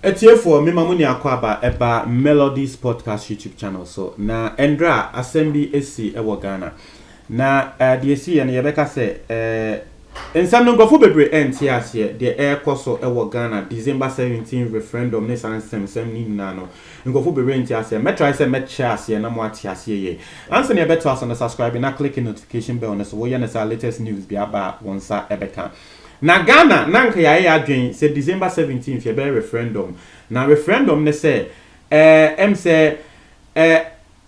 Etiefo me mamuni akwaba eba Melodies Podcast YouTube channel so na Endra assembly esi ewo Ghana na the esi ya yebeka se ensam no gofo bebre enti ase de ekoso ewo Ghana December 17 referendum ne sansem ni na no ngofo bebre enti ase me try se me share ase na mo ati ase ye answer ne beto aso na subscribe na click notification bell na so wo ye na latest news bi aba wonsa ebeka na Ghana nanka ya adwen se December 17th ye be referendum na referendum ne se say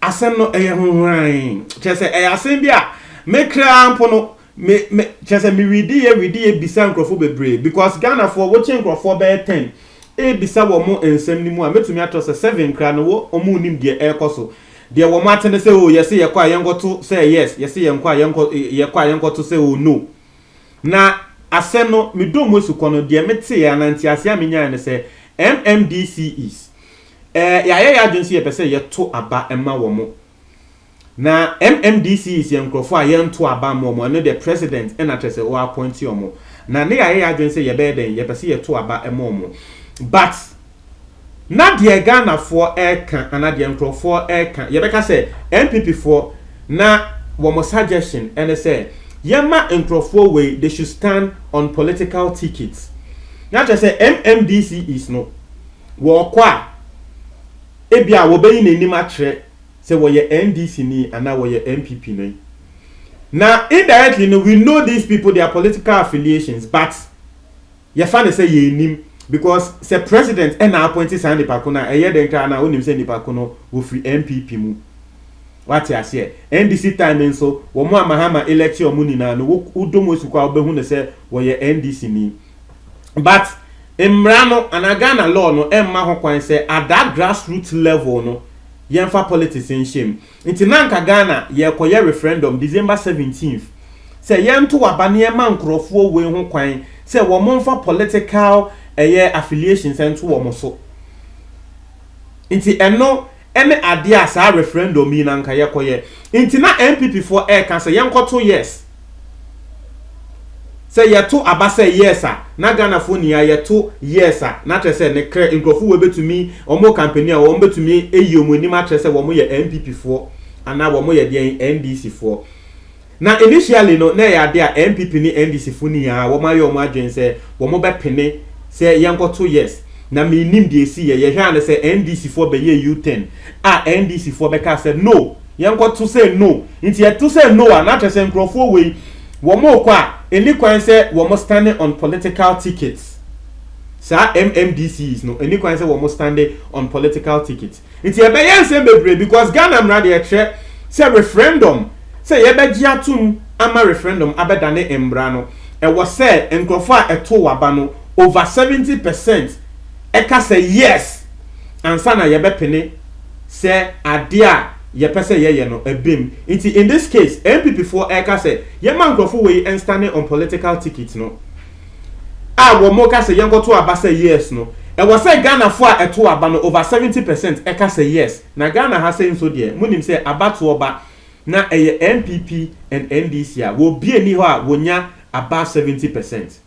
asem no honhran chese asem bia me krampo no me chese me read ye bisa nkrofo bebre because Ghana for watching nkrofo be 10 bisa wo mo ensem ni mu a metumi ato se 7 kra no wo omu nim de ekoso de wo matene se o yesi ye kwa yengoto say yes yesi ye kwa yengoto say o no na asem no me do mosu kono de mete ya nanti ase amenya ne se MMDC is ya agency ye pese ye to aba ema wo mo na MMDC is ye nkrofo a ye nto aba mo no the president and atese o appoint yo mo na ne ya agency ye be den ye pese ye to aba ema mo but na de Ghana for kan ana de nkrofo kan ye beka say MPP for na wo mo suggestion and say yema nkrofo way they should stand on political tickets. Now just say MMDC is no wo kwa ebia wo be ni nim atre say wo ye NDC ni ana wo ye MPP ni. Now indirectly no we know these people their political affiliations but ye fan say ye nim because say president and appointed Sandy Pakuna eye den kra na onim say Sandy Pakuno wo free MPP mu. What you say NDC time so wo mo amahama election mu ni na no udomo sukwa obehu ne say wo ye NDC ni but Imrano and Ghana law no emma ho kwan say at that grassroots level no yemfa politics in shame nti nanka Ghana ye koye referendum December 17th say yento abane ema nkrofo we ho kwan say wo monfa political affiliations ento wo mo so nti eno ene ade asa referendum yi nanka ye koye nti na MPP for can say yenkoto yes say yeto abasa yes na Ghana phone ya yeto yes na trese ne kre nkrofo we betumi omo campaign a wo betumi eyi omoni ma trese wo mo ye MPP for ana wo mo ye de NDC for na initially no na ya de a MPP ni NDC phone ya wo ma ye omo adwen say wo mo be pene say yenkoto yes na me nim de esi ye hwa na say NDC for be ye U10 NDC for be ka say no yenkoto say no nti ye to say no na trese nkrofo we wo mo kwa any kwan say wo mo standing on political tickets sa MMDCs no any kwan say wo mo standing on political tickets nti e be yen say bebre because Ghana mra de ehwe say referendum say ye be giatum ama referendum abedane embra no e wo say enkrofo a eto waba no over 70% e ka say yes ansa na ye be pene say ade a ye pese ye no ebim nti in this case MPP for eka say ye man grofo we and standing on political tickets no wo mo ka say ye ngoto aba say yes no e wo say Ghana for eto aba no over 70% eka say yes na Ghana ha say so de munim say abato oba na eye MPP and NDC a wo bie ni ho a wonya about 70%.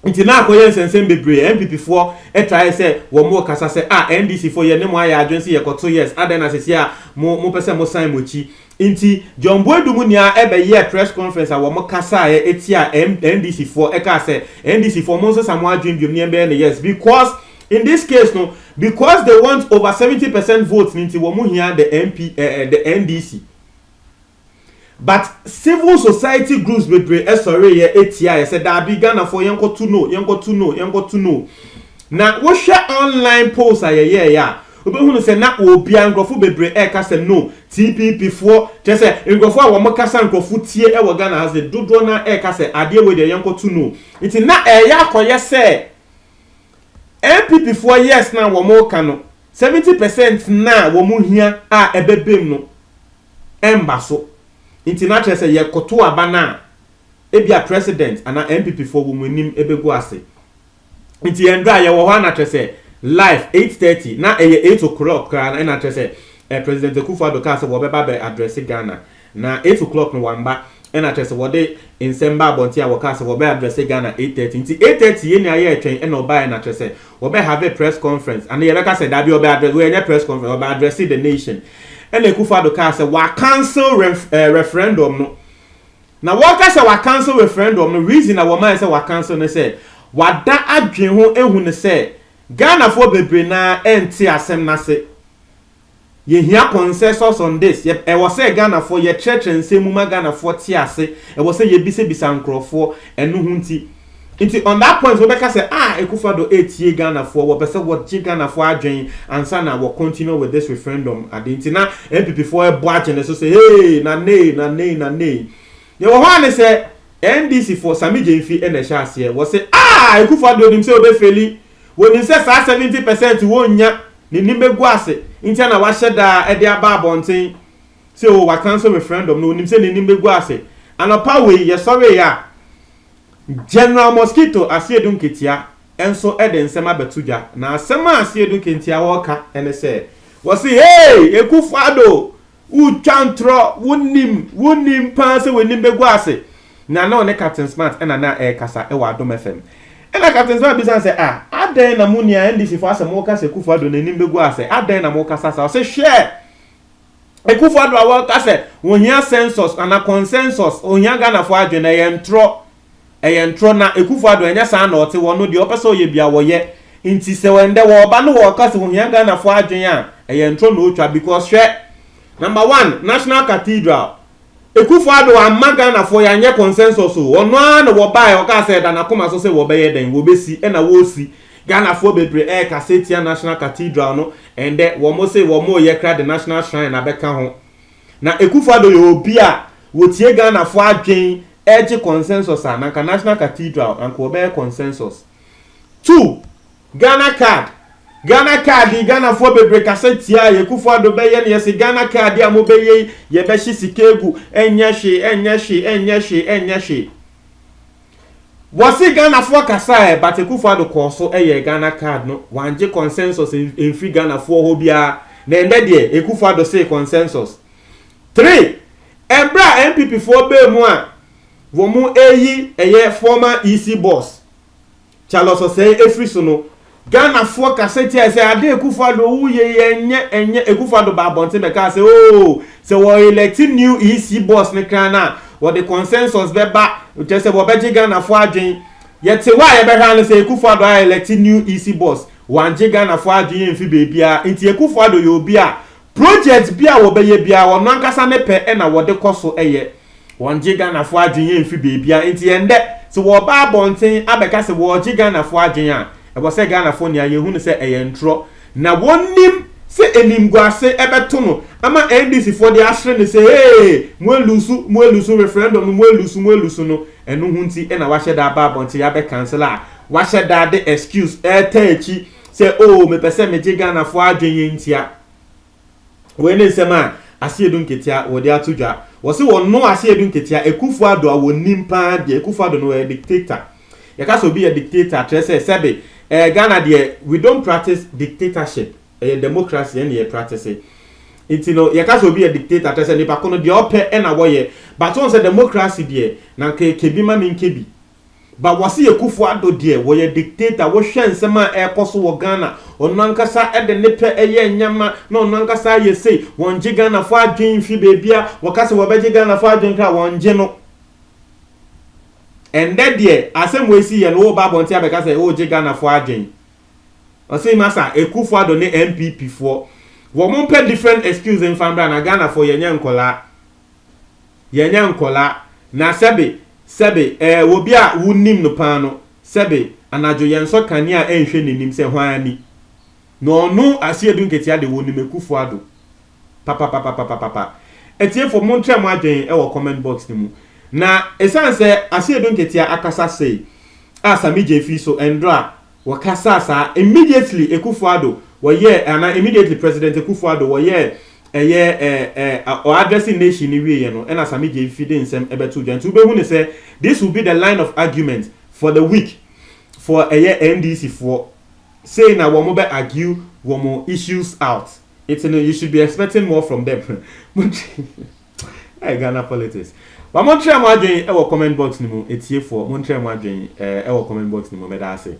Nti na akoye nsensem bebre MPP for try say wo mo kasa say NDC for ye ne mo aya adwen say ye koto yes aden asese a mo pese mo sign mochi nti John Boydu mu nia ebe ye press conference a wo mo kasa ye etia NDC for e ka say NDC for mo so samo adwen biom ne be ne yes because in this case no because they want over 70% votes nti wo mo hia the NDC. But civil society groups bebre sorry ye etia say that be Ghana for yenko to know na wo share online post aye ya obehunu say na obi angrofo bebre ka say no TPP for just say ngrofo a wo mo kasa ngrofo tie e wo Ghana has dodo na ka say ade we de yenko to know it na ya akoye say MPP for yes na wo mo ka no 70% na wo mo hia ebebem no emba so international say ye koto aba na ebia president ana MPP for womunim ebegu ase nti endra ye wo na trese live 8:30 na 8 o'clock na trese president Akufo-Addo ka say wo beba be address Ghana na 8 o'clock no wamba and I just what they in Semba Bontia Wakasa will be addressing Ghana 8:30. 8:30 in a year train and no buy and I just say, will be have a press conference. And the Rebecca said that you'll be addressing a press conference or by addressing the nation. And the Kufado Kasa wa cancel referendum. No. Now, what I say wa cancel referendum, the reason I woman say wa cancel, they say, what that adjin who ehun say, Ghana for bebre na enti asem na se. Ye hear consensus on this. Ye was say Ghana for ye church and say muma Ghana for tiase. E was say ye bise bisa nkrofo enu hunti. Inti on that point Rebecca say Akufo-Addo 8 year Ghana for what person what Ghana for adwen ansa na will continue with this referendum. Adinti na MPP for a batch and so say hey na nay. Ye wo ho say NDC for Sammy Jemfi and the chance here was say Akufo-Addo nim say obefeli when he says 70% wonya ni nimbe guase inti na wa sheda e dia ba bonten say o wa cancel referendum no nim say ni nimbe guase anopa we ye sorry ya General Mosquito Asiedun Ketia enso eden sema betuja na sema Asiedun Ketia woka ene say was say hey Akufo-Addo u chantro wonim pa se we nimbe guase na na Captain Smart ena na kasa e wa Adom FM. And like Captain Smart business say aden na munia NDC for asem woka se Akufo-Addo na nimbe guase aden na woka sasa say share Akufo-Addo woka se wohia census and a consensus wohia Ghana for adwen na yentro na Akufo-Addo enya sa na ote wono de opese oye bia wo ye nti se wende wo ba no woka se wohia Ghana for adwen a yentro no otwa because share number 1 National Cathedral Akufo-Addo amma Ghana for ya nye consensus o ono na wo bai o ka se da na koma so se wo be ye den wo besi e na wo si Ghana for bebre Kasetia National Cathedral no and wo mo say wo mo ye kra the National Shrine na beka ho na Akufo-Addo yo obi a wo tie Ghana for adwen edge consensus na ka National Cathedral and ko be consensus 2 Ghana card Ghana for bebre Kasetia Akufo-Addo be ye ne se Ghana card ya mo be ye be hye sikegu enya hye wasi Ghana for kasa but Akufo-Addo koso eye Ghana card no wanje consensus in free Ghana for ho bia na ende de Akufo-Addo say consensus 3 embra MPP for be mu a wo mu eye former EC boss Charles say efri so no Ghana for Kasetia say ade Akufo-Addo uye enye Akufo-Addo ba bonte be ka say say we electing new EC boss ne kana what the consensus be ba just say we be Ghana for adwen yete wa ye be han say Akufo-Addo electing new EC boss wanje Ghana for adwen mfi bebia nti Akufo-Addo yo bi a project bia wo be ye bia wo no ankasa ne pe na wo de koso eye wanje Ghana for adwen mfi bebia nti ende so wo ba bonten abeka say wo Ghana for adwen a e bo say Ghana for nia ye hunu say eyentro na wonim se enimguase ebeto no ama NDC for the asre ne say hey mo elusu referendum mo elusu no enu hunti e na wa sheda ba bonti ya be cancel a wa sheda de excuse tachi say me pese me Ghana for adwen ntia we ne sema Asiedun Ketia wo de atudwa wo se wo no Asiedun Ketia Akufo-Addo a wonim pa de Akufo-Addo no dictator yaka so be a dictator trese sebe Ghana there we don't practice dictatorship democracy and ye practice it no yaka so be a dictator trese ni pa kono de ope na wo ye but on say democracy there na kebi ma min kebi but wasi Akufo-Addo there wo ye dictator wo hwe nsema ekoso wo Ghana ono ankasa de nepe eye nyama na ono ankasa ye say wonje Ghana for adwen fi bebia wo kase wo beje Ghana for adwen ka wonje no and that there asem we see no ba bonti abeka say Ghana for adwen o say masa Akufo-Addo ne MPP for wo mo pe different excuse in famra na Ghana for yenye nkola na sebe wo bia wunim no pa no sebe anajo yenso kanea enhwe nenim se hwani no Asiedun Ketia de wonim Akufo-Addo papa etie for mo ntwe mo adwen e wo comment box ni mu na esanse Asiedun Ketia akasa say Sammy Jemfi so endra wakasa sa immediately Akufo-Addo immediately President Akufo-Addo or addressing nation ni we no and Sammy Jemfi dey nsem ebetu jantu be hu ne say this will be the line of argument for the week for NDC for saying na womo be argue womo issues out. You should be expecting more from them. Hey, Ghana politics. But Montreal Madrid, our comment box, no, it's here for Montreal Madrid, our comment box, no, me that say.